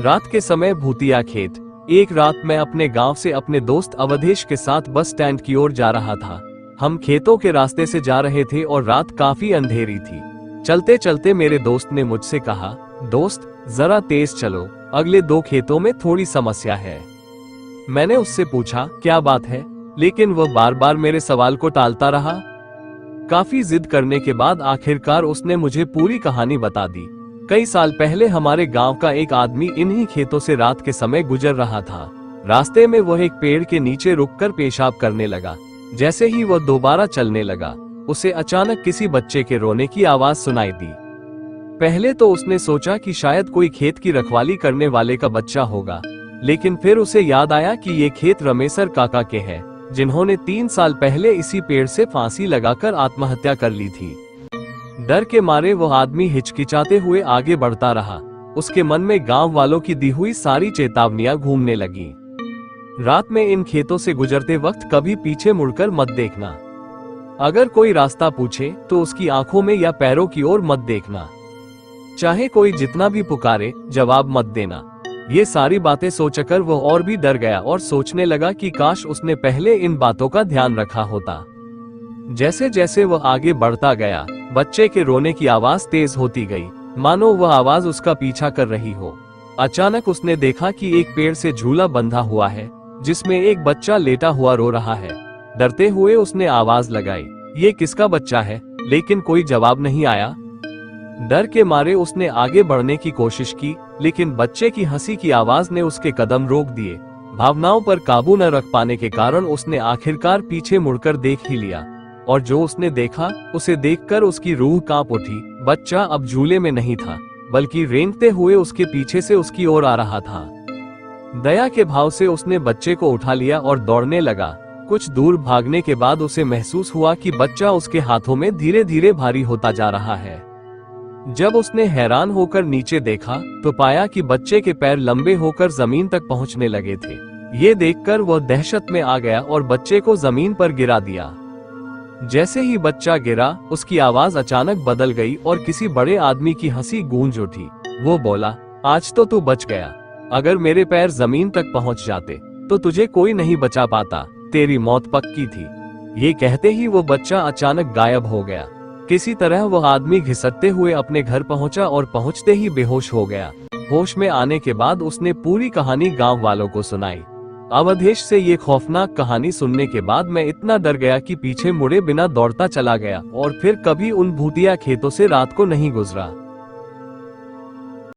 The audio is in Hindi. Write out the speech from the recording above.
रात के समय भूतिया खेत। एक रात मैं अपने गांव से अपने दोस्त अवधेश के साथ बस स्टैंड की ओर जा रहा था। हम खेतों के रास्ते से जा रहे थे और रात काफी अंधेरी थी। चलते चलते मेरे दोस्त ने मुझसे कहा, दोस्त जरा तेज चलो, अगले 2 खेतों में थोड़ी समस्या है। मैंने उससे पूछा क्या बात है, लेकिन वह बार बार मेरे सवाल को टालता रहा। काफी जिद करने के बाद आखिरकार उसने मुझे पूरी कहानी बता दी। कई साल पहले हमारे गांव का एक आदमी इन्हीं खेतों से रात के समय गुजर रहा था। रास्ते में वह एक पेड़ के नीचे रुककर पेशाब करने लगा। जैसे ही वह दोबारा चलने लगा, उसे अचानक किसी बच्चे के रोने की आवाज सुनाई दी। पहले तो उसने सोचा कि शायद कोई खेत की रखवाली करने वाले का बच्चा होगा, लेकिन फिर उसे याद आया कि ये खेत रमेसर काका के हैं, जिन्होंने 3 साल पहले इसी पेड़ से फांसी लगाकर आत्महत्या कर ली थी। डर के मारे वह आदमी हिचकिचाते हुए आगे बढ़ता रहा। उसके मन में गांव वालों की दी हुई सारी चेतावनियां घूमने लगी। रात में इन खेतों से गुजरते वक्त कभी पीछे मुड़कर मत देखना। अगर कोई रास्ता पूछे तो उसकी आंखों में या पैरों की ओर मत देखना। चाहे कोई जितना भी पुकारे, जवाब मत देना। ये सारी बातें सोचकर वह और भी डर गया और सोचने लगा कि काश उसने पहले इन बातों का ध्यान रखा होता। जैसे जैसे वह आगे बढ़ता गया, बच्चे के रोने की आवाज तेज होती गई, मानो वह आवाज उसका पीछा कर रही हो। अचानक उसने देखा कि एक पेड़ से झूला बंधा हुआ है, जिसमें एक बच्चा लेटा हुआ रो रहा है। डरते हुए उसने आवाज लगाई, ये किसका बच्चा है? लेकिन कोई जवाब नहीं आया। डर के मारे उसने आगे बढ़ने की कोशिश की, लेकिन बच्चे की हंसी की आवाज ने उसके कदम रोक दिए। भावनाओं पर काबू न रख पाने के कारण उसने आखिरकार पीछे मुड़कर देख ही लिया, और जो उसने देखा उसे देखकर उसकी रूह कांप उठी। बच्चा अब झूले में नहीं था, बल्कि रेंगते हुए उसके पीछे से उसकी ओर आ रहा था। दया के भाव से उसने बच्चे को उठा लिया और दौड़ने लगा। कुछ दूर भागने के बाद उसे महसूस हुआ कि बच्चा उसके हाथों में धीरे धीरे भारी होता जा रहा है। जब उसने हैरान होकर नीचे देखा तो पाया कि बच्चे के पैर लंबे होकर जमीन तक पहुंचने लगे थे। ये देखकर वह दहशत में आ गया और बच्चे को जमीन पर गिरा दिया। जैसे ही बच्चा गिरा, उसकी आवाज अचानक बदल गई और किसी बड़े आदमी की हंसी गूंज उठी। वो बोला, आज तो तू बच गया। अगर मेरे पैर जमीन तक पहुंच जाते तो तुझे कोई नहीं बचा पाता, तेरी मौत पक्की थी। ये कहते ही वो बच्चा अचानक गायब हो गया। किसी तरह वह आदमी घिसटते हुए अपने घर पहुंचा और पहुंचते ही बेहोश हो गया। होश में आने के बाद उसने पूरी कहानी गांव वालों को सुनाई। अवधेश से ये खौफनाक कहानी सुनने के बाद मैं इतना डर गया कि पीछे मुड़े बिना दौड़ता चला गया और फिर कभी उन भूतिया खेतों से रात को नहीं गुजरा।